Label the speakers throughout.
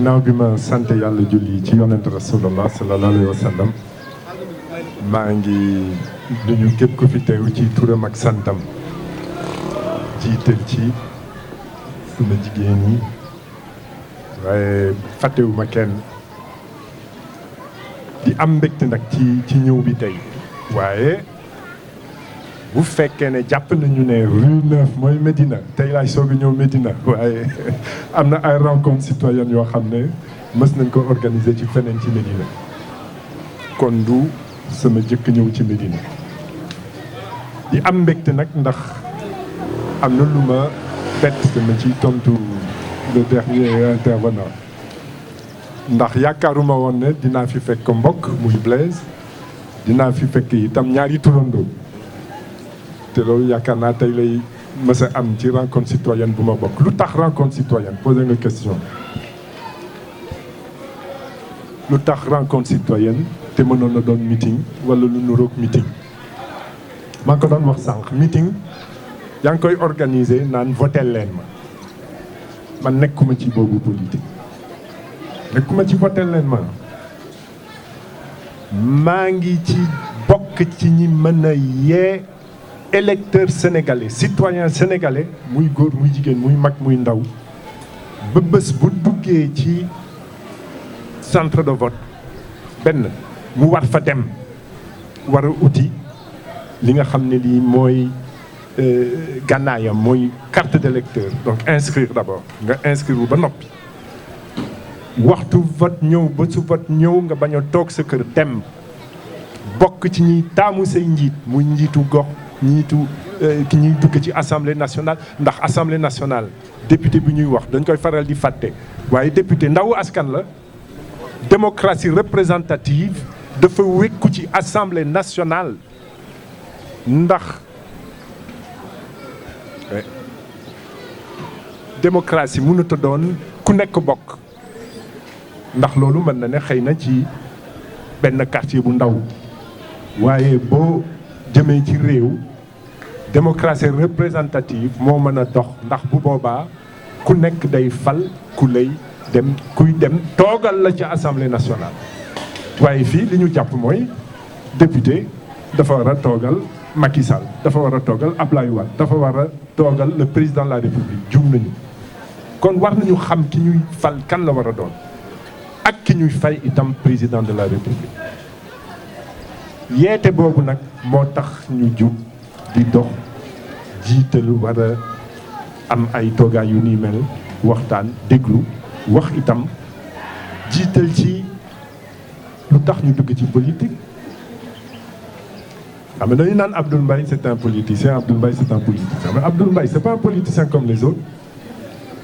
Speaker 1: ginnaaw bi ma sant yàlla julli ci yonent rasulullah sallallahu alayhi wa sallam maa ngi nuyu képp ku fi teew ci turam ak santam jiital ci suma jigéen ñi waaye fàttewuma kenn di am mbégte nag ci ñëw bi tey waaye bu fekkee ne jàpp nañu ne rue 9 mooy Médina tey laay soog a ñëw Médina waaye am na ay rencontre citoyenne yoo xam ne mës nañ ko organiser ci feneen ci Médina kon du sama jëkk ñëw ci Médina di am mbégte nag ndax am na lu ma bett dama ci tontu le dernier intervenant ndax yaakaaruma woon ne dinaa fi fekk mbokk muy Blaise dinaa fi fekk itam ñaari turandoo te loolu yaakaar naa tey lay mës a am ci rencontre citoyenne bu ma bokk lu tax rencontre citoyenne posé nga question lu tax rencontre citoyenne te mënoon na doon meeting wala lu nuroog meeting maa ngi ko doon wax sànq meeting yaa ngi koy organiser naan votel leen ma man nekkuma ci boobu politique nekkuma ci votel leen ma maa ngi ci bokk ci ñi mën a yee électeur sénégalais citoyen sénégalais muy góor muy jigéen muy mag muy ndaw ba bés bu duggee ci centre de vote benn mu war fa dem war a uti li nga xam ne lii mooy gànnaayam mooy carte d'électeur donc inscrire d'abord nga inscrire ba noppi waxtu vote ñëw ba su vote ñëw nga bañ a toog sa kër dem bokk ci ñiy taamu say njiit muy njiitu gox njiitu ki ñuy dugg ci assemblée nationale ndax assemblée nationale député bi ñuy wax dañ koy faral di fàtte waaye député ndawu askan la démocratie représentative dafa wékku ci assemblée nationale ndax démocratie mënut a doon ku nekk bokk ndax loolu mën na ne xëy na ci benn quartier bu ndaw waaye boo jëmee ci réew démocratie représentative moo mën a dox ndax bu boobaa ku nekk day fal ku lay dem kuy dem toogal la ci assemblée nationale waaye fii li ñu jàpp mooy député dafa war a toogal Macky Sall dafa war a toogal Ablaye Wade dafa war a toogal le président de la République jum nañu kon war nañu xam ki ñuy fal kan la war a doon ak ki ñuy fay itam président de la République yeete boobu nag moo tax ñu jub di dox jiital war a am ay toogaay yu ni mel waxtaan déglu wax itam jiital ci lu tax ñu dugg ci politique xam nga dañu naan Abdoul Mbaye c'est un politicien Abdoul Mbaye c'est un politicien mais Abdoul Mbaye c'est pas un politicien comme les autres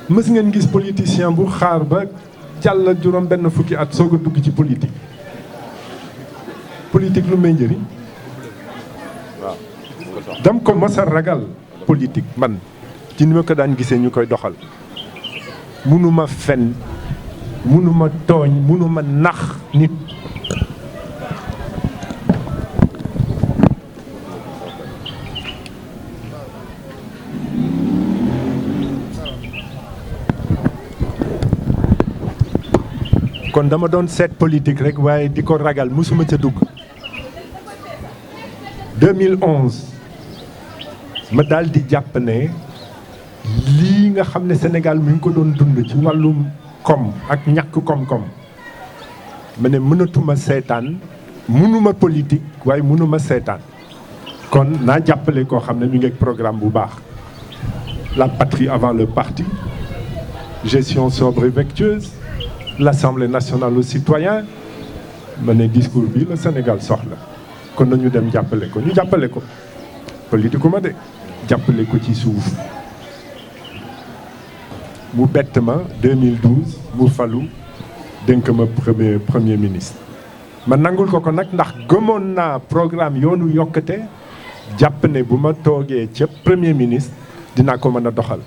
Speaker 1: mës ngeen gis politicien bu xaar ba jàll juróom benn fukki at soog a dugg ci politique politique lu may njëriñ waaw dam ko mos a ragal politique man ci ni ma ko daan gisee ñu koy doxal mënuma fen mënuma tooñ mënuma nax nit kon dama doon seet politique rek waaye di ko ragal mësuma ca dugg 2011 ma daal di jàpp ne lii nga xam ne Sénégal mi ngi ko doon dund ci wàllum koom ak ñàkk koom-koom ma ne mënatuma seetaan mënuma politique waaye mënuma seetaan kon naa jàppale koo xam ne mi ngi ak programme bu baax la patrie avant le parti gestion sobre et vertueuse l'Assemblée nationale aux citoyens ma ne discours bi la Sénégal soxla kon nañu dem jàppale ko ñu jàppale ko politique ma de jàppale ko ci suuf mu bett ma 2012 mu falu dénk ma premier ministre ma nangul ko nag ndax gëmoon naa programme yoonu yokkate jàpp ne bu ma toogee ca premier ministre dinaa ko mën a doxal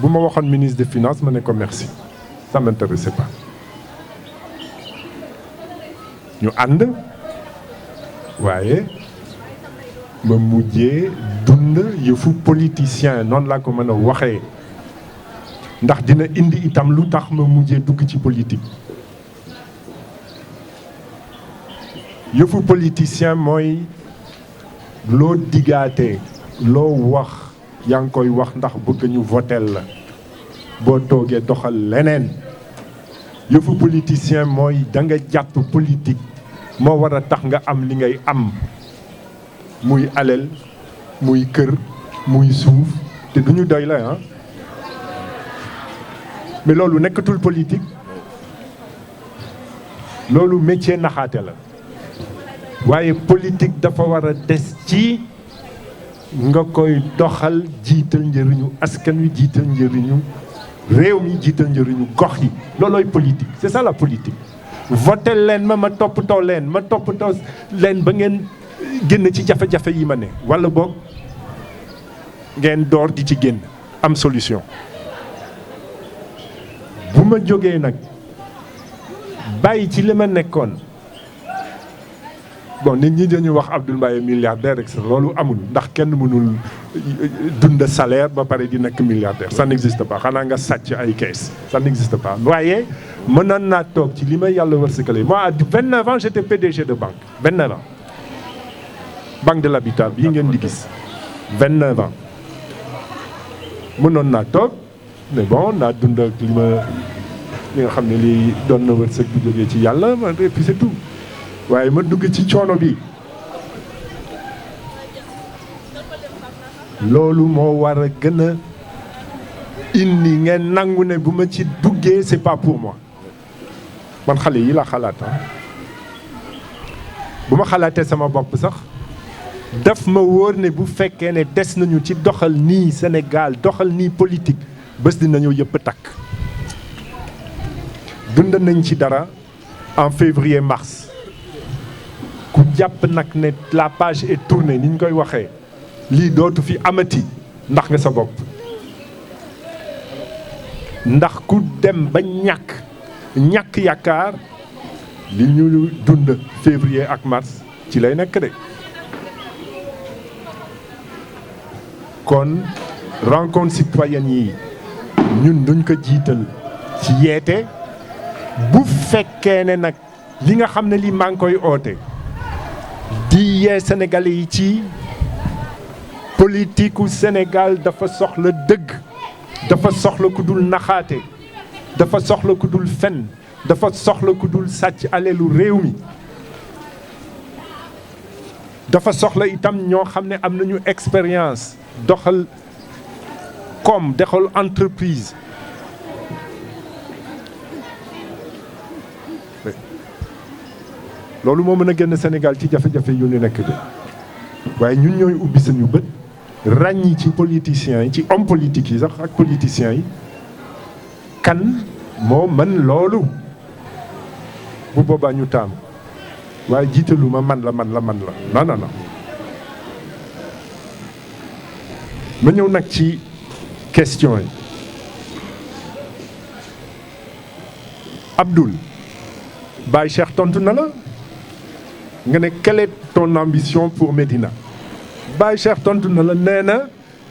Speaker 1: bu ma waxoon ministre des finances ma ne ko merci ça m'intéressait pas ñu ànd waaye ma mujjee dund yëfu politicien noonu laa ko mën a waxee ndax dina indi itam lu tax ma mujjee dugg ci politique. yëfu politicien mooy loo digaatee loo wax yaa ngi koy wax ndax bëgg ñu votel la boo toogee doxal leneen. yëfu politicien mooy da nga jàpp politique moo war a tax nga am li ngay am muy alal muy kër muy suuf te duñu doy la ah mais loolu nekkatul politique loolu métier naxaate la waaye politique dafa war a des ci nga koy doxal jiital njëriñu askan wi jiital njëriñu réew mi jiital njëriñu gox yi loolooy politique c'est ça la politique. voté leen ma toppatoo leen ma toppatoo leen ba ngeen génn ci jafe-jafe yi ma ne walla boog ngeen door di ci génn am solution. bu ma jógee nag bàyyi ci li ma nekkoon bon nit ñi dañuy wax Abdoul Mbaye milliardaire et loolu amul ndax kenn mënul dund salaire ba pare di nekk milliardaire ça n'existe pas xanaa nga sàcc ay kees ça n'existe pas. waaye mënoon naa toog ci li ma yàlla wërsëgale moi à 29 ans j'étais PDG de banque 29 ans banque de l'habitat bii ngeen di gis 29 ans mënoon naa toog mais bon naa dund ak li nga xam ne lii doon na wërsëg bu jógee ci yàlla et puis c'est tout. waaye ma dugg ci coono bi loolu moo war a gën a indi ngeen nangu ne bu ma ci duggee c'est pas pour moi man xale yi la xalaat bu ma xalaatee sama bopp sax daf ma wóor ne bu fekkee ne des nañu ci doxal nii Sénégal doxal nii politique bés dinañu yëpp takk. dund nañ ci dara en février mars. ku jàpp nag ne la page est tournée ni ñu koy waxee lii dootu fi amati ndax nga sa bopp ndax ku dem ba ñàkk yaakaar li ñu dund février ak mars ci lay nekk de. kon rencontre citoyenne yi ñun duñ ko jiital ci yeete bu fekkee ne nag li nga xam ne lii maa ngi koy oote. di yee Sénégalais yi ci politique u Sénégal dafa soxla dëgg dafa soxla ku dul naxaate dafa soxla ku dul fen dafa soxla ku dul sàcc alelu réew mi dafa soxla itam ñoo xam ne am nañu expérience doxal comme doxal entreprise loolu moo mën a génn Sénégal ci jafe-jafe yu ñu nekk de waaye ñun ñooy ubbi suñu bët ràññi ci politiciens yi ci homme politique yi sax ak politiciens yi kan moo mën loolu bu boobaa ñu taam waaye jiitalu ma man la non ma ñëw nag ci question yi Abdoul Baye Cheikh tontu na la nga ne quelle est ton ambition pour Médina Baye Cheikh tontu na la nee na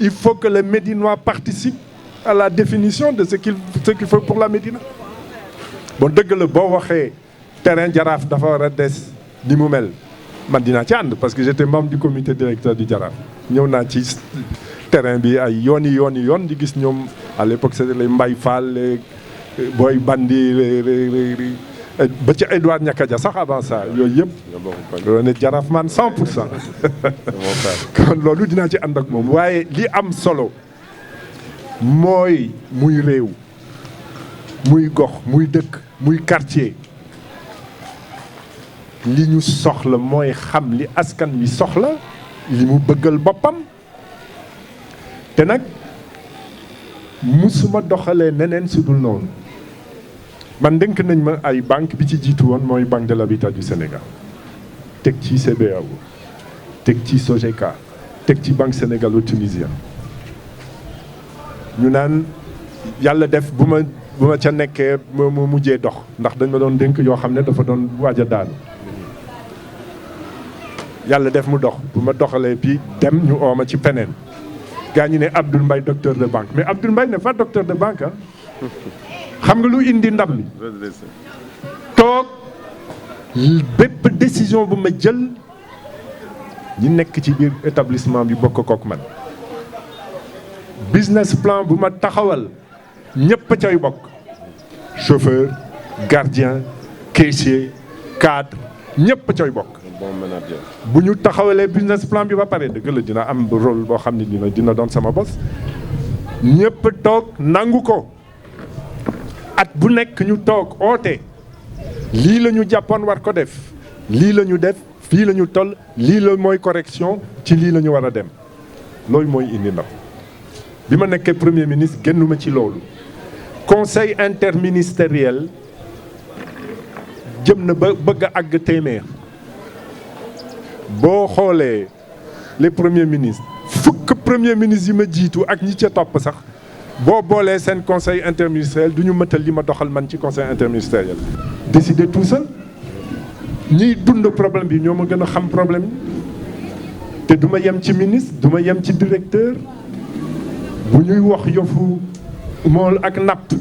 Speaker 1: il faut que les Médinois participent à la définition de ce qu'il faut pour la Médina. bon dëgg la boo waxee terrain Jaraaf dafa war a des ni mu mel man dinaa ci ànd parce que j'étais membre du comité directeur du Jaraaf ñëw naa ci terrain bi ay yoon di gis ñoom à l'époque c'était les Mbaye Fall les Boy Bandi ba ci Edouard Niakadia sax avant ça yooyu yëpp loolu ne Jaraaf man 100% kon loolu dinaa ci ànd ak moom waaye li am solo mooy muy réew muy gox muy dëkk muy quartier li ñu soxla mooy xam li askan wi soxla li mu bëggal boppam te nag musuma doxalee neneen su dul noonu man dénk nañ ma ay banque bi ci jiitu woon mooy Banque de l'Habitat du Sénégal teg ci CBAO teg ci SOGECA teg ci Banque sénégalo-tunisienne ñu naan yàlla def bu ma ca nekkee mu mujjee dox ndax dañ ma doon dénk yoo xam ne dafa doon waaj a daanu yàlla def mu dox bu ma doxalee puis dem ñu ooma ci peneen gaa ñi ne Abdoul Mbaye docteur de banque mais Abdoul Mbaye n'est pas docteur de banque xam nga lu indi ndam li toog bépp décision bu ma jël ñi nekk ci biir établissement bi bokk kook man business plan bu ma taxawal ñëpp a cay bokk chauffeur gardien caissier cadre ñëpp a cay bokk
Speaker 2: bon manager.
Speaker 1: bu ñu taxawalee business plan bi ba pare dëgg la dina am rôle boo xam ne dina doon sama bos ñëpp toog nangu ko at bu nekk ñu toog oote lii la ñu jàppoon war ko def lii la ñu def fii la ñu toll lii la mooy correction ci lii la ñu war a dem loolu mooy indi ndam bi ma nekkee premier ministre génnuma ci loolu conseil interministériel jëm na ba bëgg a àgg téeméer boo xoolee les premiers ministres fukk premier ministre yi ma jiitu ak ñi ca topp sax boo boolee seen conseil interministériel du ñu mëtal li ma doxal man ci conseil interministériel décider tout seul ñiy dund problème bi ñoo ma gën a xam problème yi te du ma yem ci ministre du ma yem ci directeur bu ñuy wax yofu mool ak napp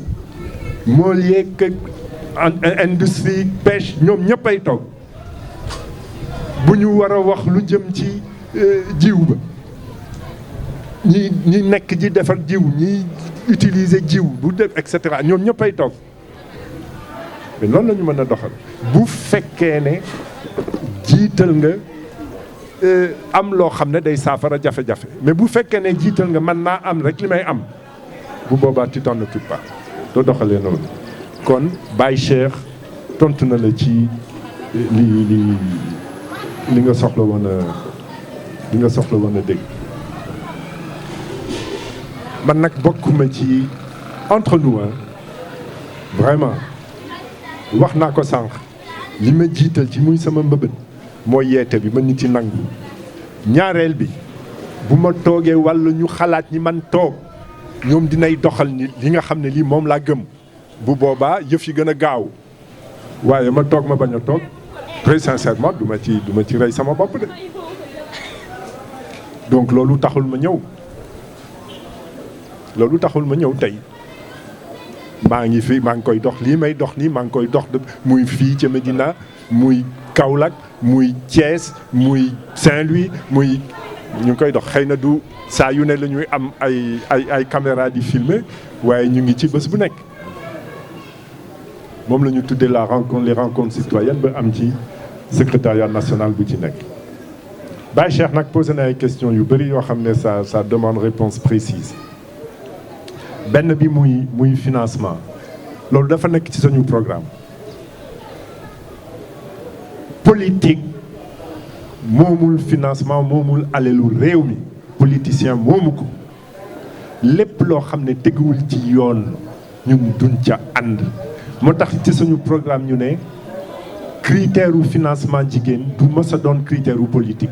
Speaker 1: mool yeeg industrie pêche ñoom ñëpp ay toog bu ñu war a wax lu jëm ci jiw ba ñi nekk di defar jiw ñi utiliser jiw bu def et cetera ñoom ñëpp ay toog mais loolu la ñu mën a doxal bu fekkee ne jiital nga am loo xam ne day saafara jafe-jafe mais bu fekkee ne jiital nga man naa am rek li may am bu boobaa tu t'en occupes pas doo doxalee noonu kon Baye Cheikh tontu na la ci li nga soxla woon a dégg man nag bokkuma ci entre nous vraiment wax naa ko sànq li ma jiital ci muy sama mbëbët mooy yeete bi ma nit ci nangu ñaareel bi bu ma toogee walla ñu xalaat ñi man toog ñoom dinay doxal ni li nga xam ne lii moom laa gëm bu boobaa yëf yi gën a gaaw waaye ma toog ma bañ a toog très sincèrement du ma ci rey sama bopp de donc loolu taxul ma ñëw tey maa ngi fi maa ngi koy dox lii may dox nii maa ngi koy dox muy fii ca Médina muy Kaolack muy Thiès muy Saint-Louis muy ñu ngi koy dox xëy na du saa yu ne la ñuy am ay caméra di filmer waaye ñu ngi ci bés bu nekk moom la ñu tuddee les rencontres citoyennes ba am ci secrétariat national bu ci nekk. Baye Cheikh nag posé na ay questions yu bëri yoo xam ne ça demande réponse précise benn bi muy financement loolu dafa nekk ci suñu programme politique moomul financement moomul alelu réew mi politicien moomu ko lépp loo xam ne teguwul ci yoon ñun duñ ca ànd moo tax ci suñu programme ñu ne critère u financement jigéen du mës a doon critère u politique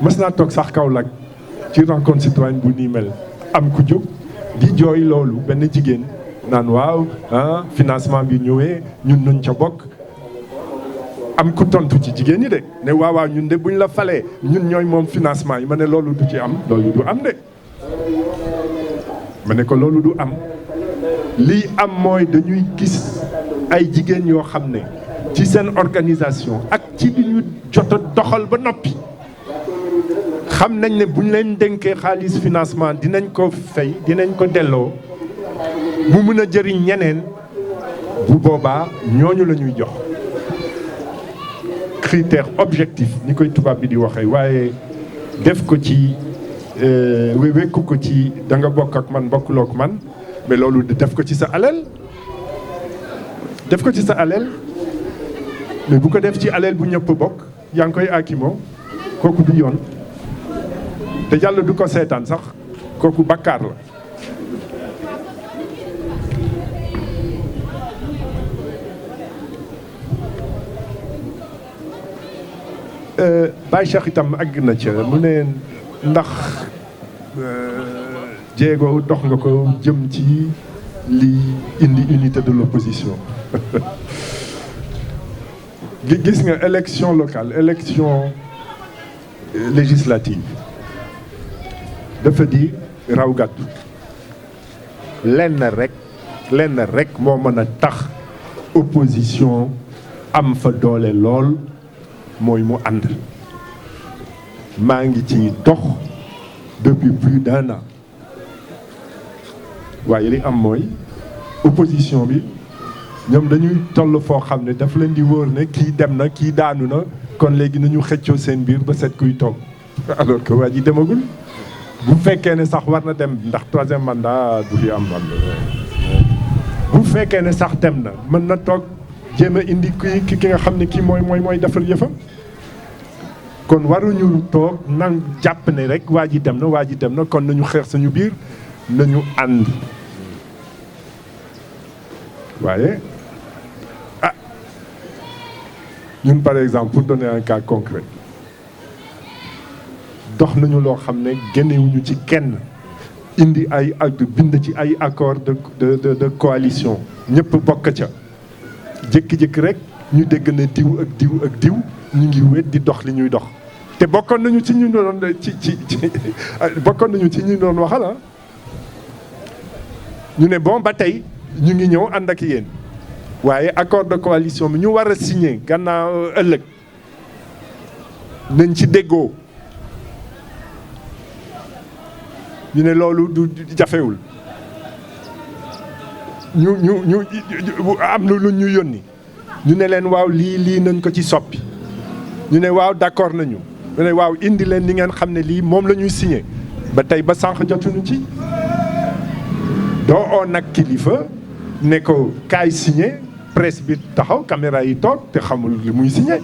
Speaker 1: mës naa toog sax Kaolack ci rencontre citoyenne bu nii mel am ku jóg di jooy loolu benn jigéen naan waaw financement bi ñëwee ñun nuñ ca bokk am ku tontu ci jigéen ñi de ne waaw ñun de buñ la falee ñun ñooy moom financement yi ma ne loolu du ci am loolu du am de ma ne ko loolu du am lii am mooy dañuy gis ay jigéen yoo xam ne ci seen organisation ak ci li ñu jot a doxal ba noppi xam nañ ne bu ñu leen dénkee xaalis financement dinañ ko fay dinañ ko delloo mu mën a jëriñ ñeneen bu boobaa ñooñu la ñuy jox critère objectif ni koy tubaab bi di waxee waaye def ko ci wekku ko ci da nga bokk ak man bokkuloo ak man mais loolu def ko ci sa alal mais bu ko def ci alal bu ñëpp bokk yaa ngi koy akimoo kooku du yoon te yàlla du ko seetaan sax kooku bakkaar la Baye Cheikh itam àgg na ca mu ne ndax jéego dox nga ko jëm ci li indi unité de l'opposition gis nga élection locale élection législative dafa di raw gàddu lenn rek lenn rek moo mën a tax opposition am fa doole lool mooy mu ànd maa ngi ci dox depuis plus d'1 an waaye li am mooy opposition bi ñoom dañuy toll foo xam ne daf leen di wóor ne kii dem na kii daanu na kon léegi nañu xëccoo seen biir ba set kuy toog alors que waa ji demagul bu fekkee ne sax war na dem ndax 3e mandat du fi am bu fekkee ne sax dem na mën na toog jéem a indi ki nga xam ne kii mooy defal yëfam kon waruñu toog nang jàpp ne rek waa ji dem na kon nañu xeex suñu biir nañu ànd waaye ñun par exemple pour donner un cas concret dox nañu loo xam ne génnewuñu ci kenn indi ay acte bind ci ay accord de coalition ñëpp bokk ca jékki-jékki rek ñu dégg ne diw ak diw ñu ngi wét di dox li ñuy dox te bokkoon nañu ci ñu doon bokkoon nañu ci ñu doon waxal ñu ne bon ba tey ñu ngi ñëw ànd ak yéen waaye accord de coalition bi ñu war a signé gannaaw ëllëg nañ ci déggoo ñu ne loolu du jafewul ñu am na lu ñu yónni ñu ne leen waaw lii nañ ko ci soppi ñu ne waaw d'accord nañu ñu ne waaw indi leen ni ngeen xam ne lii moom la ñuy signé ba tey ba sànq jotuñu ci doo oo nag kilifa ne ko kaay signé presse bi taxaw caméra yi toog te xamul li muy signé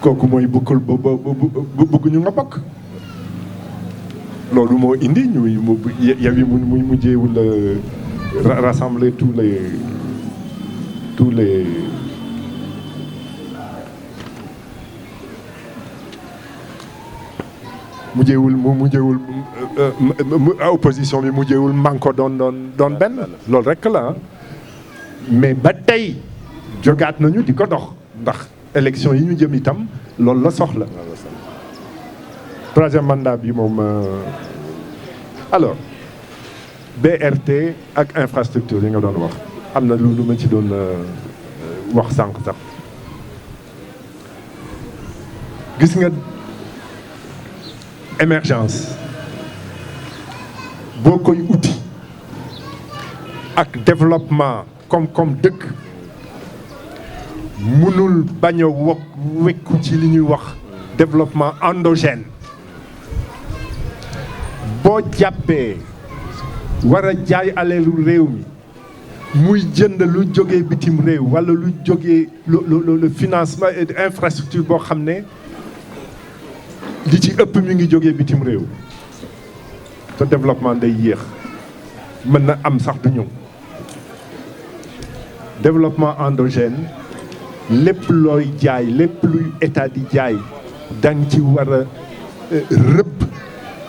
Speaker 1: kooku mooy bëggul bëgguñu nga bokk loolu moo indi Yewwi muy mujjeewul rassembler tous les mujjeewul opposition bi mujjeewul manko doon benn loolu rekk la mais ba tey jogaat nañu di ko dox ndax élection yi ñu jëm itam loolu la soxla 3e mandat bi moom alors BRT ak infrastructure yi nga doon wax am na lu ma ci doon wax sànq sax gis nga émergence boo koy uti ak développement comme dëkk mënul bañ a wekku ci li ñuy wax développement endogène boo jàppee war a jaay aleelu réew mi muy jënd lu jógee bitim réew wala lu jógee le financement et infrastructure boo xam ne li ci ëpp mi ngi jógee bitim réew te développement day yéex mën na am sax du ñëw développement endogène lépp looy jaay lépp luy état di jaay dang ci war a rëbb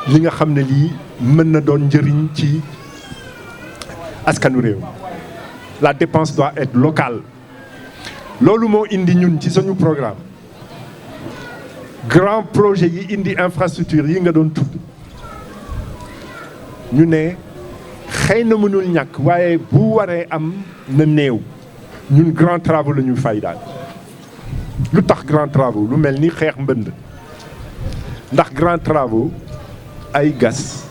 Speaker 1: li nga xam ne lii mën na doon njëriñ ci askanu réew la dépense doit être locale loolu moo indi ñun ci suñu programme grand projet yi indi infrastructure yi nga doon tudd ñu ne xëy na mënul ñàkk waaye bu waree am na néew ñun grand travaux la ñuy fay daal lu tax grand travaux lu mel ni xeex mbënd ndax grand travaux ay gas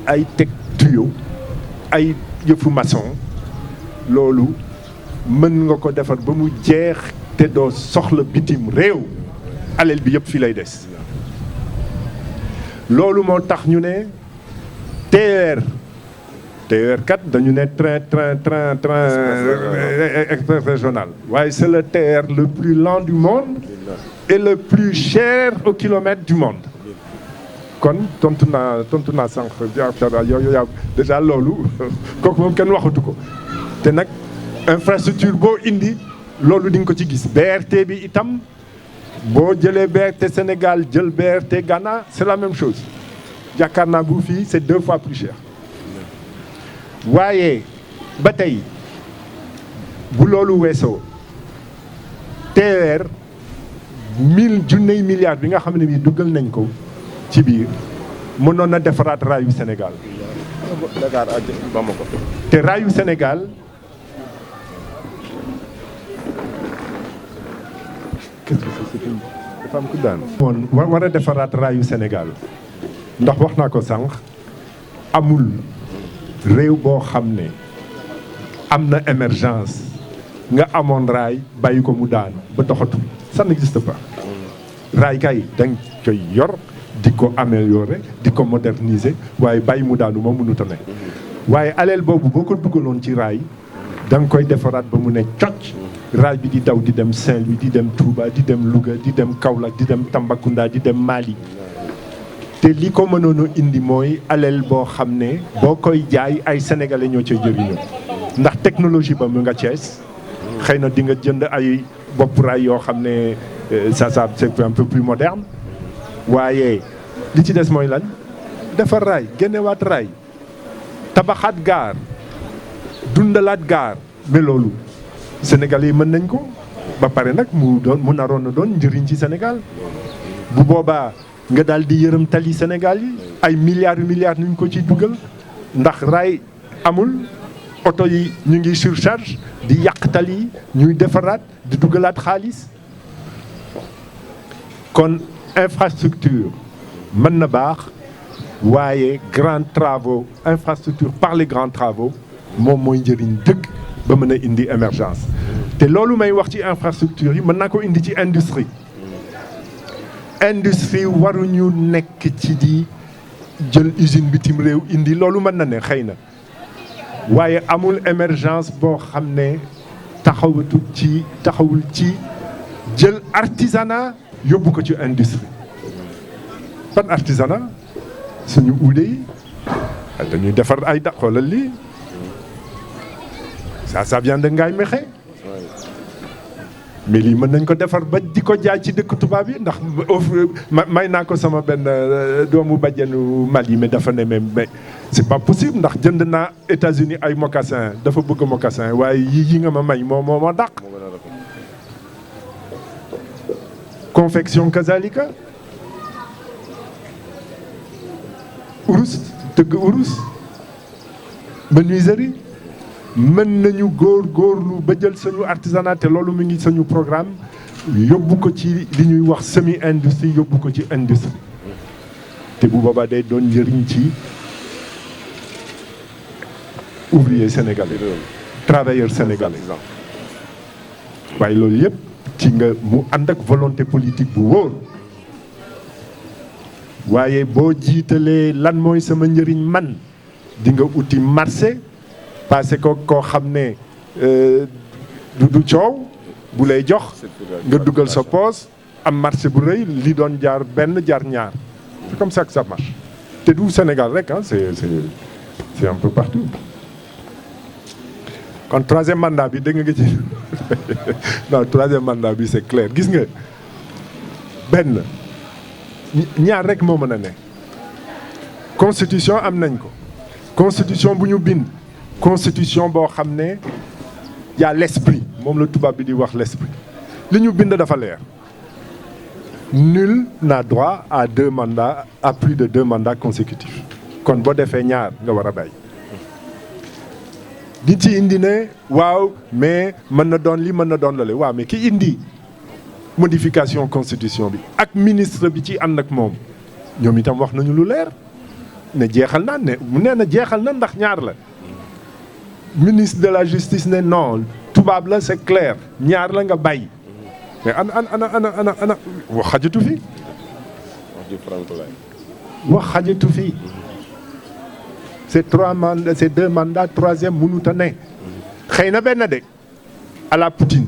Speaker 1: ay teg tuyau ay yëfu maçon loolu mën nga ko defar ba mu jeex te doo soxla bitim réew alal bi yëpp fii lay des loolu moo tax ñu ne TER kat dañu ne train express régional waaye c'est le TER le plus lent du monde et le plus cher au kilomètre du monde kon tontu naa sànq yow déjà loolu kooku moom kenn waxatu ko te nag infrastructure boo indi loolu di nga ko ci gis BRT bi itam boo jëlee BRT Sénégal jël BRT Ghana c'est la même chose yaakaar naa bu fii c'est 2 fois plus cher waaye ba tey bu loolu weesoo TER 1000 junney milliards bi nga xam ne bii duggal nañ ko ci biir mënoon na defaraat raayu Sénégal. Dakar ak Bamako. te raayu Sénégal qu'est-ce que c'est dafa am ku daan woon war a defaraat raayu Sénégal ndax wax naa ko sànq amul réew boo xam ne am na émergence nga amoon raay bàyyi ko mu daan ba doxatul ça n'existe pas raay kay danga koy yor di ko améliorer di ko moderniser waaye bàyyi mu daanu moom mënut a ne waaye aleel boobu boo ko dugaloon ci raay da nga koy defaraat ba mu ne cocc raay bi di daw di dem Saint-Louis di dem Touba di dem Louga di dem Kaolack di dem Tambacounda di dem Mali te li ko mënoon a indi mooy aleel boo xam ne boo koy jaay ay sénégalais ñoo cay jëriñoo ndax technologie ba mu nga Cees xëy na di nga jënd ay bopp raay yoo xam ne ça c'est un peu plus moderne waaye li ci des mooy lan defar raay génnewaat raay tabaxaat gaar dundalaat gaar mais loolu Sénégal yi mën nañ ko ba pare nag mu naroon na doon njëriñ ci Sénégal bu boobaa nga daal di yërëm tali Sénégal yi ay milliards nuñ ko ciy dugal ndax raay amul oto yi ñu ngi surcharge di yàq tali yi ñuy defaraat di dugalaat xaalis kon infrastructure mën na baax waaye grands travaux infrastructure par les grands travaux moom mooy njëriñ dëgg ba mën a indi émergence te loolu may wax ci infrastructure yi mën naa ko indi ci industrie waruñu nekk ci di jël usine bitim réew indi loolu mën na ne xëy na waaye amul émergence boo xam ne taxawul ci jël artisanat yóbbu ko ci industrie ban artisanat suñu uude yi dañuy defar ay xoolal lii ça vient de Ngaye Mékhé mais lii mën nañ ko defar ba di ko jaay ci dëkk tubaab yi ndax may naa ko sama benn doomu bàjjenu Mali mais dafa ne mais c'est pas possible ndax jënd naa États-Unis ay mocassin dafa bëgg mocassin waaye yi nga ma may moo ma dàq confection kazalika urus tëgg urus menuiserie mën nañu góorlu ba jël suñu artisanat te loolu mu ngi suñu programme yóbbu ko ci li ñuy wax semi industrie yóbbu ko ci industrie te bu boobaa day doon njëriñ ci ouvrier sénégalais travailleur sénégalais waaye loolu yëpp ci nga mu ànd ak volonté politique bu wóor waaye boo jiitalee lan mooy sama njëriñ man di nga uti marché parce que koo xam ne du coow bu lay jox nga dugal sa poos am marché bu rëy li doon jaar benn jaar ñaar c'est comme ça que ça marche te du Sénégal rek ah c'est un peu partout kon troisième mandat bi dégg nga ci non troisième mandat bi c'est clair gis nga benn ñaar rek moo mën a ne constitution am nañ ko constitution bu ñu bind constitution boo xam ne y a l'esprit moom la tubaab bi di wax l'esprit li ñu bind dafa leer nul n'a droit à deux mandats à plus de 2 mandats consécutifs kon boo defee ñaar nga war a bàyyi di ci indi ne waaw mais mën na doon li mën na doon lale waaw mais ki indi modification constitution bi ak ministre bi ci ànd ak moom ñoom itam wax nañu lu leer ne jeexal na ne mu nee na jeexal na ndax ñaar la ministre de la justice ne non tubaab la c'est clair ñaar la nga bàyyi mais ana wax xajatu fi wax xajatu fi c'est 3 mandats c'est 2 mandats troisième mënut a ne xëy na benn de à la Poutine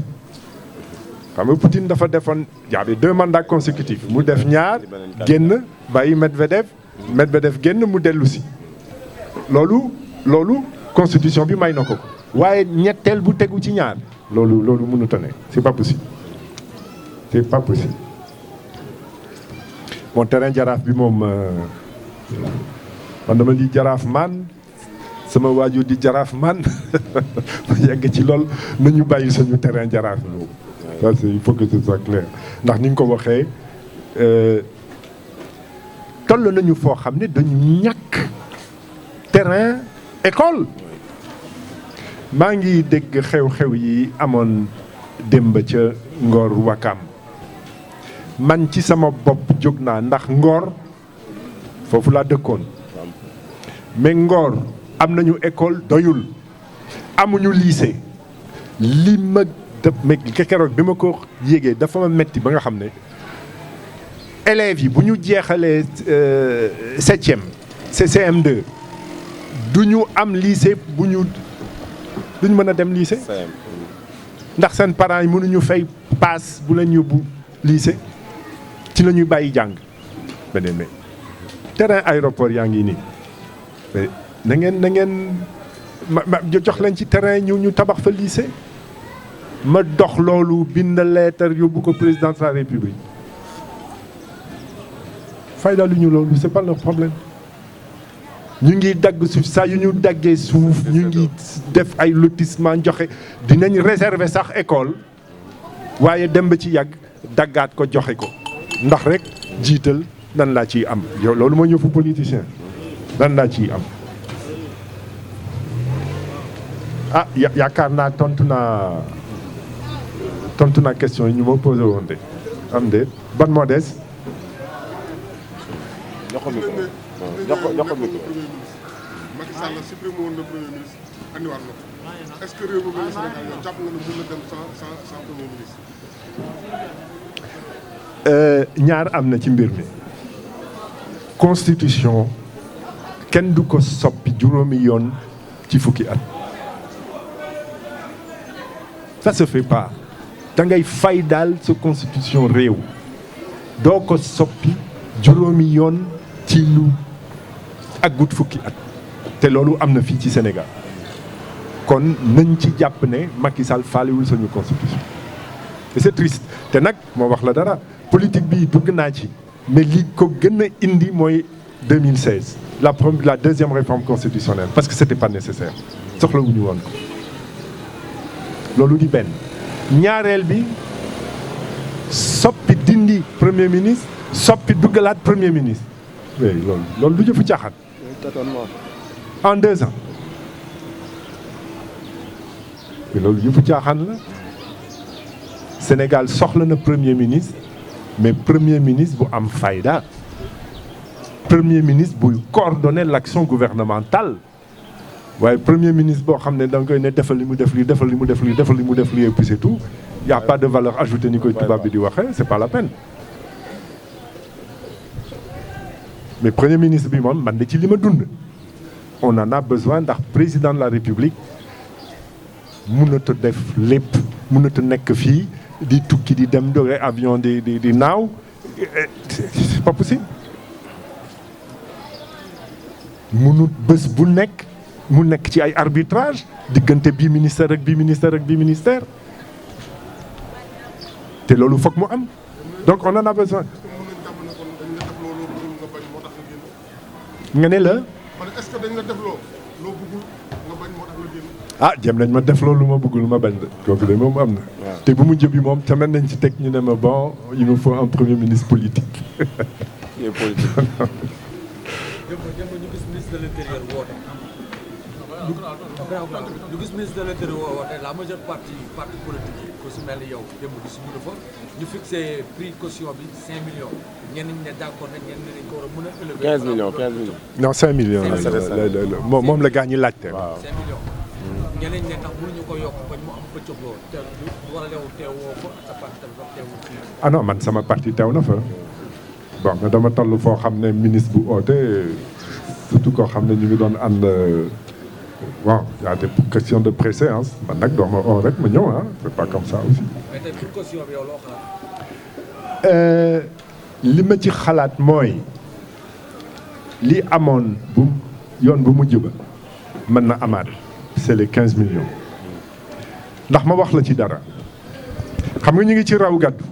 Speaker 1: xam nga Poutine dafa defoon y 2 mandats consécutifs mu def ñaar génn bàyyi Medvedev génn mu dellu si loolu constitution bi may na ko waaye ñetteel bu tegu ci ñaar loolu mënut a ne c'est pas possible bon terrain jaraaf bi moom man dama di jaraaf man sama waajur di jaraaf man ma yegg ci lool nañu bàyyi suñu terrain jaraaf boobu ça c'est il faut que ce soit clair ndax ni nga ko waxee toll nañu foo xam ne dañu ñàkk terrain école maa ngi dégg xew-xew yi amoon démb ca Ngor Wakam man ci sama bopp jóg naa ndax Ngor foofu laa dëkkoon mais Ngor am nañu école doyul amuñu lycée li ma def mais keroog bi ma ko yégee dafa ma metti ba nga xam ne élèves yi bu ñu jeexalee septième CM2 du ñu am lycée bu ñu duñ mën a dem lycée ndax seen parents yi mënuñu fay paas bu leen yóbbu lycée ci la ñuy bàyyi jàng beneen mais terrain aéroport yaa ngi nii mais na ngeen ma jox leen ci terrain ñu tabax fa lycée ma dox loolu bind lettre yóbbu ko président de la république fayda lu ñu loolu c'est pas leur problème ñu ngi dagg suuf saa yu ñu daggee suuf ñu ngi def ay lotissement joxe dinañ réserver sax école waaye dem ba ci yàgg daggaat ko joxe ko ndax rek jiital nan laa ciy am yow loolu moo ñëw fu politicien nan laa ciy am ah yaakaar naa tontu naa question yi ñu ma posé woon de am de ban moo des
Speaker 2: jox ko micro. Macky Sall supprimé woon na premier ministre andiwaat na ko est-ce que réew mi Sénégal yow jàpp nga ne mën na dem sans premier ministre.
Speaker 1: ñaar am na ci mbir mi constitution kenn du ko soppi juróomi yoon ci fukki at ça se fait pas da ngay fay daal sa constitution réew doo ko soppi juróomi yoon ci lu ak gut fukki at te loolu am na fii ci Sénégal kon nañ ci jàpp ne Macky Sall faalewul suñu constitution et c'est triste te nag moo wax la dara politique bi dugg naa ci mais li ko gën a indi mooy 2016 la deuxième réforme constitutionnelle parce que c'était pas nécessaire soxlawuñu woon ko loolu di benn ñaareel bi soppi dindi premier ministre soppi duggalaat premier ministre oui loolu du jëfu caaxaan en 2 ans loolu yëfu caaxaan la Sénégal soxla na premier ministre mais premier ministre bu am fayda premier ministre buy coordonner l'action gouvernementale waaye premier ministre boo xam ne da nga koy ne defal li mu def lii defal li mu def lii defal li mu def lii et puis c'est tout y a pas de valeur ajoutée ni koy tubaab bi di waxee c'est pas la peine mais premier ministre bi moom man de ci li ma dund on en a besoin ndax président de la République mënut a def lépp mënut a nekk fii di tukki di dem doge avion di naaw c'est pas possible mënut bés bu nekk mu nekk ci ay arbitrage diggante bii ministère ak bii ministère ak bii ministère te loolu foog mu am donc on en a besoin. nga ne la.
Speaker 2: est-ce que dañ la def loo bëggul nga bañ moo tax nga génn.
Speaker 1: ah jëm nañ ma def loolu ma bëggul ma bañ de kooku de moom am na. te bu mu jëbi moom tamit nañ ci teg ñu ne ma bon il nous faut un premier ministre politique.
Speaker 3: il est politique.
Speaker 4: démb ñu gis ministre de l'intérieur woote. ñu gis ministre de l'intérieur woote la majeure partie parti politique yi ku si mel ni yow démb di suñu dafa ñu fixé prix caution bi 5 millions ñenn ñi ne d'accord nañ ñenn ñi dañ ko war a mën a élever.
Speaker 3: 15 millions 15 millions.
Speaker 1: non 5 millions. moom la gaa ñi laajte.
Speaker 3: waaw
Speaker 4: 5 millions. ñeneen ñi ne ndax mënuñu ko yokk bañ mu am pëccëgloo te du war a leew teewoo ko sa parti tamit wax teewul fii.
Speaker 1: ah non man sama parti teew na fa bon mais dama toll foo xam ne ministre bu oote surtout koo xam ne ñu ngi doon ànd. Bon, il y a des questions de préséance man nag doo ma oo rek ma ñëw ah c'est pas comme ça aussi.
Speaker 4: mais tey pour caution bi yow loo xalaat.
Speaker 1: li ma ci xalaat mooy li amoon bu yoon bu mujj ba mën na amaat c'est les 15 millions ndax ma wax la ci dara xam nga ñu ngi ci raw gàddu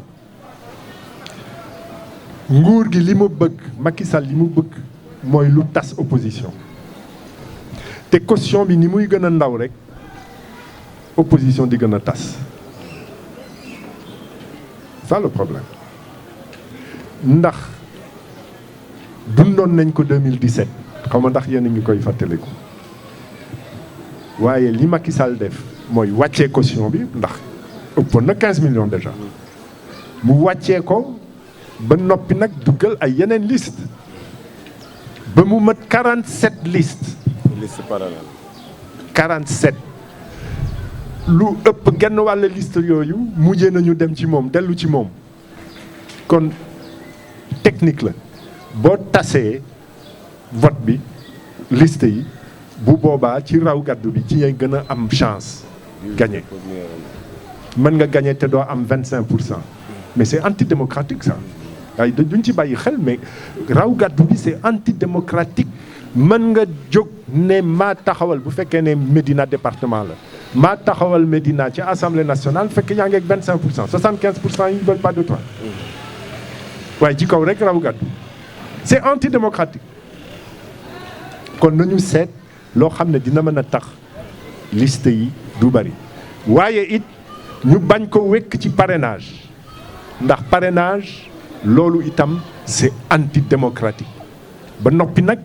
Speaker 1: nguur gi li mu bëgg Macky Sall li mu bëgg mooy lu tas opposition. te caution bi ni muy gën a ndaw rek opposition di gën a tas ça le problème ndax dundoon nañ ko 2017 xaw ma ndax yéen a ngi koy fàttaliku waaye li Macky Sall def mooy wàccee caution bi ndax ëppoon na 15 millions déjà mu wàccee ko ba noppi nag duggal ay yeneen liste ba mu mat 47 listes.
Speaker 3: liste parallèle.
Speaker 1: 47 lu ëpp genn wàll liste yooyu mujjee nañu dem ci moom dellu ci moom kon technique la boo tasee vote bi liste yi bu boobaa ci raw gàddu bi ci ngay gën a am chance gagner mën nga gagner te doo am 25%. mais c'est antidémocratique ça waaye duñ ci bàyyi xel mais raw gàddu bi c'est antidémocratique. mën nga jóg ne maa taxawal bu fekkee ne Médina département la maa taxawal Médina ci assemblée nationale fekk yaa ngi ak 25%, 75% yi ne veulent pas de toi waaye ci kaw rek raw gàddu c'est antidémocratique. kon nañu seet loo xam ne dina mën a tax liste yi du bari waaye it ñu bañ ko wekk ci parrainage ndax parrainage loolu itam c'est antidémocratique ba noppi nag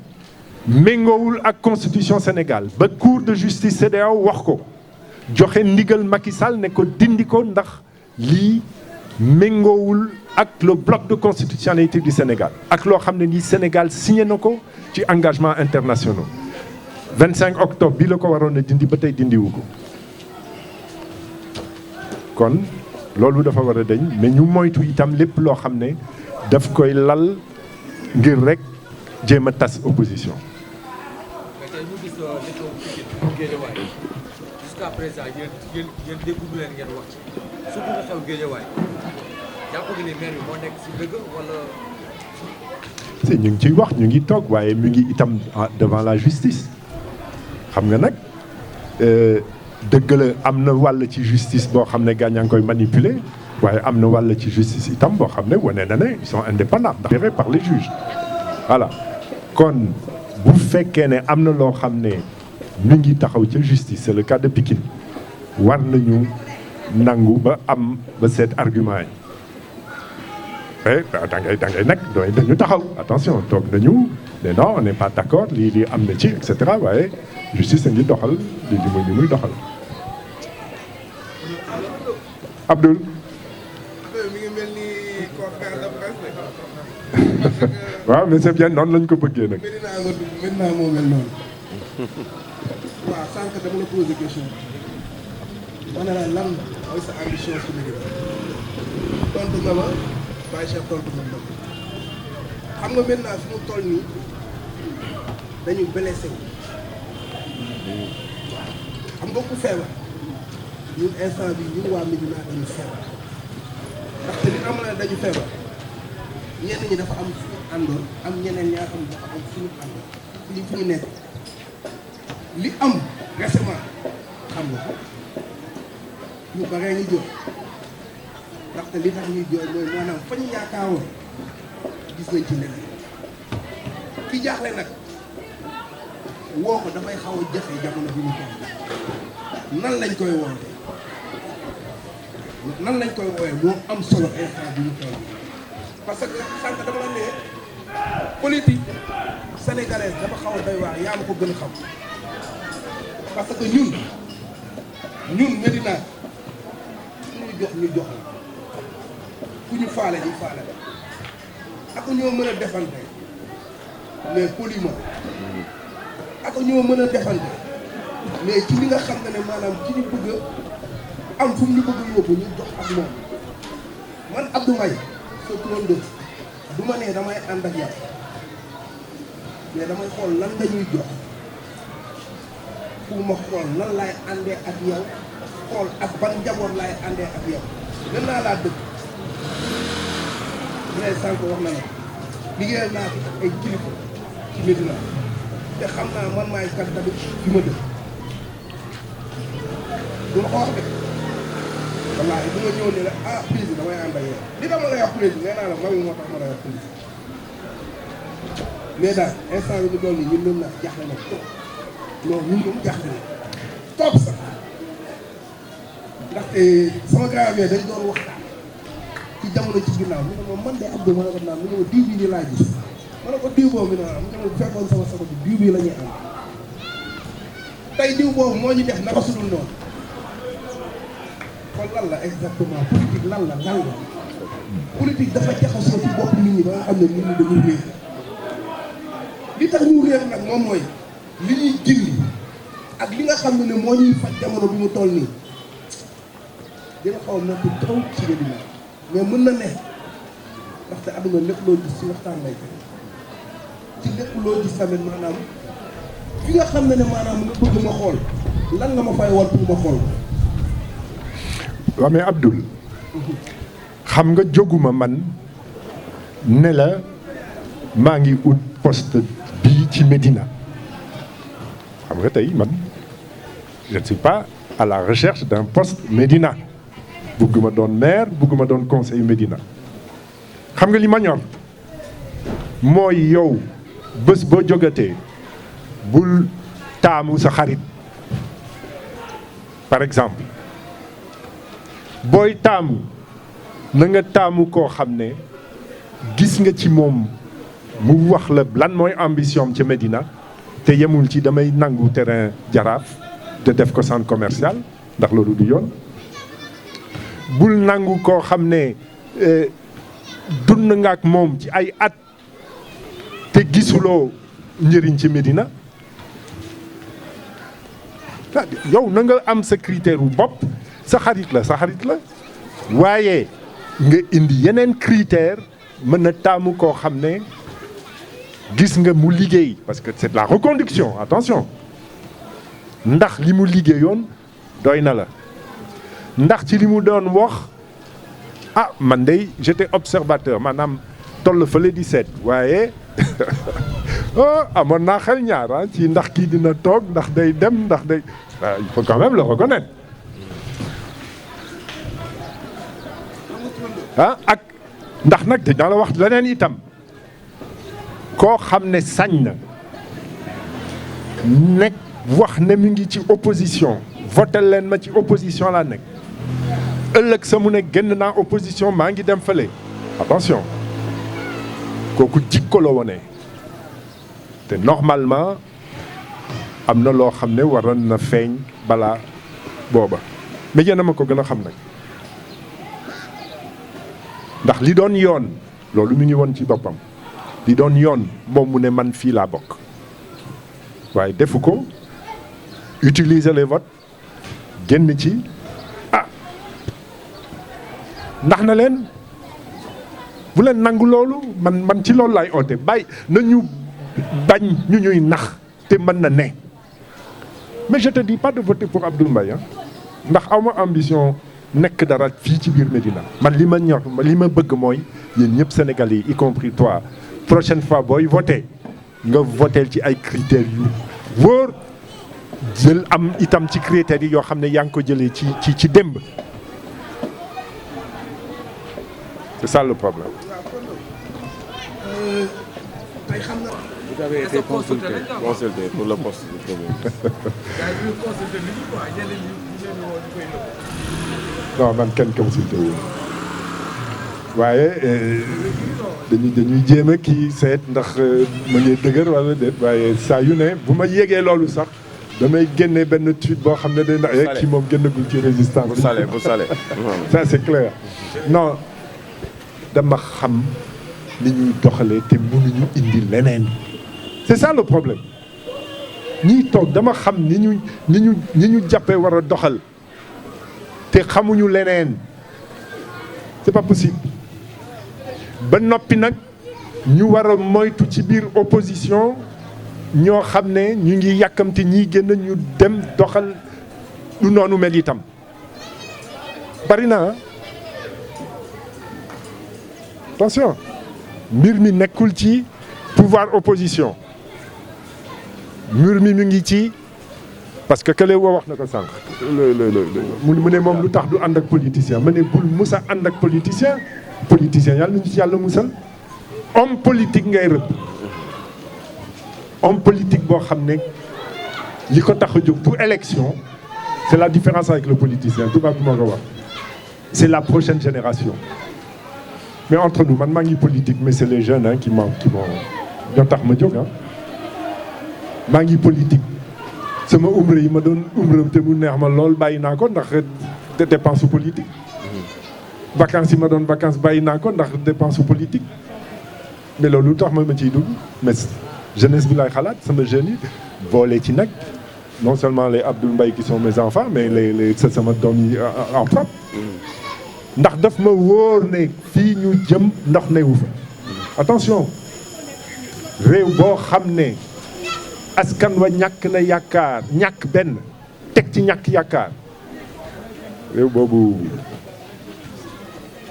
Speaker 1: méngoowul ak constitution Sénégal ba cour de justice CEDEAO wax ko joxe ndigal Macky Sall ne ko dindi ko ndax lii méngoowul ak le bloc de constitutionnalité du Sénégal ak loo xam ne nii Sénégal signé na ko ci engagement internationaux 25 octobre bi la ko waroon a dindi ba tey dindiwu ko kon loolu dafa war a dañ mais ñu moytu itam lépp loo xam ne daf koy lal ngir rek jéem a tas opposition.
Speaker 4: mais tey ñu gis li xew Pikine Guédiawaye jusqu'à présent yéen dégguñu leen ngeen wax ci surtout nga xew Guédiawaye jàpp nga ni maire bi moo nekk si dëgg wala.
Speaker 1: si ñu ngi ciy wax ñu ngi toog waaye mu ngi itam devant la justice xam nga nag dëgg la am na wàll ci justice boo xam ne gaañ a ngi koy manipuler waaye am na wàll ci justice itam boo xam ne wane na ne ils sont indépendants gérés par les juges voilà kon bu fekkee ne am na loo xam ne mi ngi taxaw ca justice c'est le cas de Pikine war nañu nangu ba seet argument yi da ngay nag dañu taxaw attention toog nañu ne non on n'est pas d'accord lii am na ci et cetera waaye justice a ngi doxal li muy doxal. Abdoul.
Speaker 2: mi ngi mel ni conférence de presse
Speaker 1: waaw mais c'est bien noonu lañ ko bëggee nag.
Speaker 2: Médina moo mel noonu. waaw sànq dama la posé question ma ne la lan mooy sa ambition su Médina tontu nga ma Baye Cheikh tontu nga ma xam nga maintenant fi mu toll nii dañu blessé wu xam nga ku feebar ñun instant bi ñun waa Médina dañu feebar ndaxte li am na dañu feebar ñenn ñi dafa am fu ñu àndoon am ñeneen ñaa xam dafa am fu ñu àndoon fu ñu nekk li am récemment xam nga ko ñu baree ngi jooy ndaxte li tax ñuy jooy mooy maanaam fa ñu yaakaaroon gis nañ ci leneen ki jaaxle nag woo ko dafay xaw a jafe jamono bi ñu toll nan lañ koy woowee moo am solo instant bi ñu toll parce que sànq dama la ne politique sénégalaise dafa xaw a doy waar yaa ma ko gën a xam parce que ñun Médina ñu jox la ku ñu faale ñu faale la ak ñoo mën a defante mais poliment ak ñoo mën a defante mais ci li nga xam ne maanaam ci ñu bëgg am fu mu ñu bëgg yóbbu ñu jox ak moom man Abdou Mbaye sa turandoo du ma ne damay ànd ak yow mais damay xool lan nga ñuy jox pour ma xool nan laay àndee ak yow xool ak ban njaboot laay àndee ak yow gën naa laa dëkk mais sànq wax na la liggéeyal naa fi ay kilifa ci Médina te xam naa man maay kat tamit fi ma dëkk du ma ko wax de wallaahi du ma ñëw ne la ah président damay ànd ak yow li dama lay wax président nee naa la mami moo tax ma lay wax président mais daal instant bi ñu doon nii ñun ñoom nag jaaxle na trop non ñun ñoom jaaxle na trop sax ndaxte sama grand bi dañ doon waxtaan ci jamono ci ginnaaw mu ne ma man de Abdou ma ne ko naan mu ne ma diw bii nii laa gis ma ne ko diw boobu mi ne mu ne ma bu fekkoon sama sago bi diw bii la ñuy am tey diw boobu moo ñu def naka su dul noonu kon lan la exactement politique lan la politique dafa jaxasoo ci bopp nit ñi ba nga xam ne nit ñi dañu réer li tax ñu réer nag moom mooy li ñuy gindi ak li nga xam ne moo ñuy faj jamono bi mu toll nii dina xaw a métti trop ci Médina mais mën na ne ndaxte àdduna lépp loo gis ci waxtaan lay fekk ci lépp loo gis tamit maanaam fi nga xam ne maanaam nga bëgg ma xool lan nga ma fay war pour ma xool.
Speaker 1: waaw mais Abdoul xam nga jóguma man ne la maa ngi ut poste bii ci Médina xam nga tey man je ne suis pas à la recherche d'un poste Médina bugguma doon maire bugguma doon conseil Médina xam nga li ma ñor mooy yow bés boo jógatee bul taamu sa xarit par exemple booy taamu na nga taamu koo xam ne gis nga ci moom mu wax la lan mooy ambition ci Médina te yemul ci damay nangu terrain Jaraaf te def ko centre commercial ndax loolu du yoon bul nangu koo xam ne dund nga ak moom ci ay at te gisuloo njëriñ ci Médina yow na nga am sa critère bu bopp sa xarit la waaye nga indi yeneen critère mën na taamu koo xam ne gis nga mu liggéey parce que c'est de la reconduction attention ndax li mu liggéeyoon doy na la ndax ci li mu doon wax ah man de j'étais observateur maanaam toll fële di seet waaye amoon naa xel ñaar ci ndax kii dina toog ndax day dem ndax day il faut quand même le reconnaître ak ndax nag dinaa la wax leneen itam koo xam ne sañ na nekk wax ne mi ngi ci opposition voté leen ma ci opposition laa nekk ëllëg sa mu ne génn naa opposition maa ngi dem fële attention kooku jikko la wone te normalement am na loo xam ne waroon na feeñ balaa booba mais yéen a ma ko gën a xam nag ndax li doon yoon loolu mi ngi woon ci boppam li doon yoon moom mu ne man fii laa bokk waaye defu ko utiliser les votes génn ci ndax na leen bu leen nangu loolu man ci loolu laay oote bàyyi nañu bañ ñu ñuy nax te mën na ne mais je te dis pas de voter pour Abdoul Mbaye ndax awma ambition nekk dara fii ci biir Médina man li ma ñor li ma bëgg mooy yéen ñëpp Sénégalais yi y compris toi prochaine fois booy voter nga voter ci ay critères yu wóor jël am itam ci critères yi yoo xam ne yaa ngi ko jëlee ci démb c'est ça le problème.
Speaker 3: Vous avez été consulté pour le poste de premier ministre.
Speaker 1: non man kenn consulté wu waaye dañuy jéem a kii seet ndax ma ngi dëgër wala déet waaye saa yu ne bu ma yégee loolu sax damay génne benn tweet boo xam ne day ndax kii moom génnagul ci résistance.
Speaker 3: bu salé
Speaker 1: ça c'est clair non dama xam ni ñuy doxalee te mënuñu indi leneen c'est ça le problème ñiy toog dama xam ni ñu jàppee war a doxal te xamuñu leneen c'est pas possible ba noppi nag ñu war a moytu ci biir opposition ñoo xam ne ñu ngi yàkkamti ñiy génn ñu dem doxal lu noonu mel itam bari na attention mbir mi nekkul ci pouvoir opposition mbir mi ngi ci parce que kële woo wax na ko sànq. mu ne moom lu tax du ànd ak politicien ma ne bul musa ànd ak politicien yàlla nañu ci yàlla musal homme politique ngay rëbb homme politique boo xam ne li ko tax a jóg pour élection c'est la différence avec le politicien tubaab bi moo ko wax c'est la prochaine génération. mais entre nous man maa ngi politique mais c'est les jeunes qui m'ont ñoo tax ma jóg maa ngi politique sama umra yi ma doon umram te mu neex ma lool bàyyi naa ko ndax dépense politique. vacances yi ma doon vacances bàyyi naa ko ndax dépense politique. mais loolu lu tax ma ciy dugg mais jeunesse bi laay xalaat sama jeunes yi boole ci nag non seulement les Abdoul Mbaye qui sont mes enfants mais les sama doom yi en propre. ndax daf ma wóor ne fii ñu jëm ndox newu fa. attention réew boo xam ne askan wa ñàkk na yaakaar ñàkk benn teg ci ñàkk yaakaar réew boobu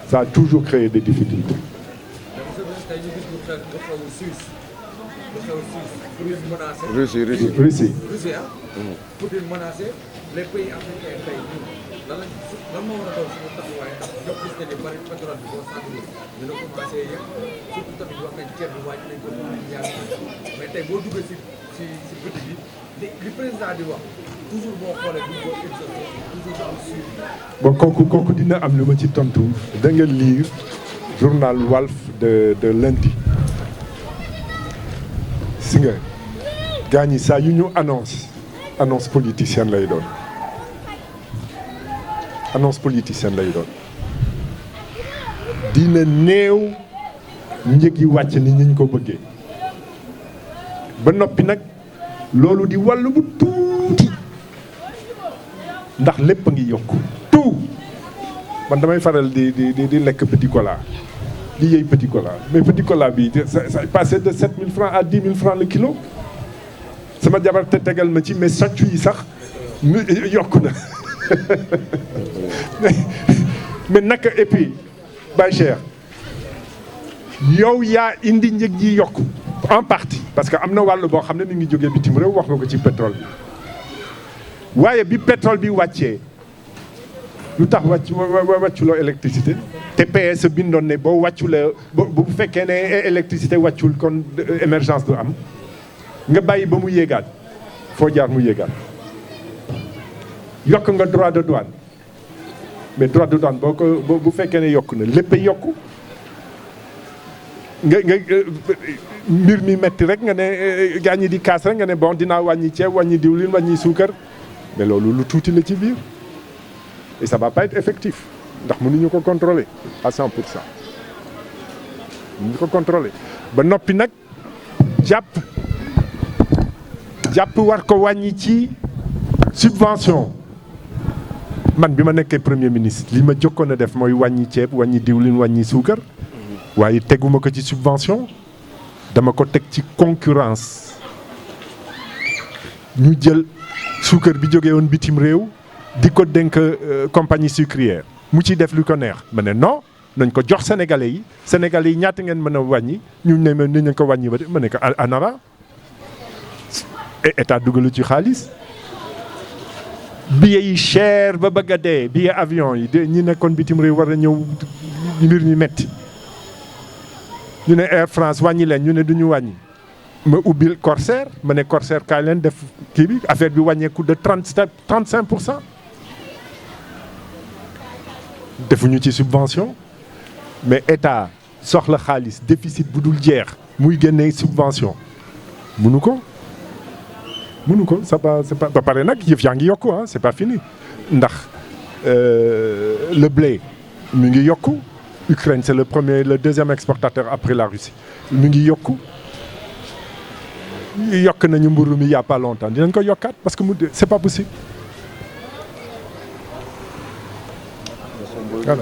Speaker 1: ça a toujours créé des difficultés.
Speaker 3: Russie.
Speaker 4: Poutine menacé les pays africains tey lan moo war a doon suñu taxawaay ndax ñoo gis ne bari pétrole bi boo sànni dina commencé yëpp surtout tamit wax nañ ceeb bi wàññi nañ ko mais tey boo duggee si bëti bi li président di wax toujours boo xoolee du ko exercer toujours dans le sud.
Speaker 1: bon kooku dina am lu ma ci tontu da nga lire journal Walf de lundi si nga gaañ yi saa yu ñu annonce politicienne lay doon dina néew njëg yi wàcc ni ñu ko bëggee ba noppi nag loolu di wàllu bu tuuti ndax lépp a ngi yokku tout man damay faral di lekk petit cola di yëy petit cola mais petit cola bi ça est passé de 7 000 francs à 10 000 francs le kilo sama jabar te tegal ma ci mais sàccu yi sax yokku na mais naka et puis Baye Cheikh yow yaa indi njëg ji yokku en partie parce que am na wàll boo xam ne mi ngi jógee bitim réew wax nga ko ci pétrole bi waaye bi pétrole bi wàccee lu tax wàcculoo électricité TPS bindoon ne boo wàcculee bu fekkee ne électricité wàccul kon émergence du am nga bàyyi ba mu yéegaat foo jaar mu yéegaat yokk nga droit de douane mais droit de douane bu fekkee ne yokk na lépp yokku nga mbir mi metti rek nga ne gaa ñi di kaas rek nga ne bon dinaa wàññi ceeb wàññi diwlin wàññi suukar mais loolu lu tuuti la ci biir et ça va pas être effectif ndax mënuñu ko contrôler à 100%. mënuñu ko contrôler ba noppi nag jàpp war ko wàññi ci subvention man bi ma nekkee premier ministre li ma jokkoon a def mooy wàññi ceeb wàññi diwlin wàññi suukar waaye teguma ko ci subvention dama ko teg ci concurrence ñu jël suukar bi jógee woon bitim réew di ko dénk compagnie sucrière mu ciy def lu ko neex ma ne non nañ ko jox sénégalais yi ñaata ngeen mën a wàññi ñu ne ma nañ ko wàññi ba ma ne ko en avant état dugalu ci xaalis billets yi cher ba bëgg a dee billet avion yi ñi nekkoon bitim réew war a ñëw mbir ñu metti ñu ne Air France wàññi leen ñu ne duñu wàññi ma ubbil Corsair ma ne Corsair kaay leen def kii bi affaire bi wàññeeku de 35%. defuñu ci subvention mais état soxla xaalis déficit bu dul jeex muy génnee subvention mënu ko c'est pas ba pare nag yëf yaa ngi yokku c'est pas fini ndax le blé mi ngi yokku Ukraine c'est le deuxième exportateur après la Russie mi ngi yokk nañu mburu mi il y a pas longtemps dinañ ko yokkaat parce que c'est pas possible.
Speaker 3: Voilà.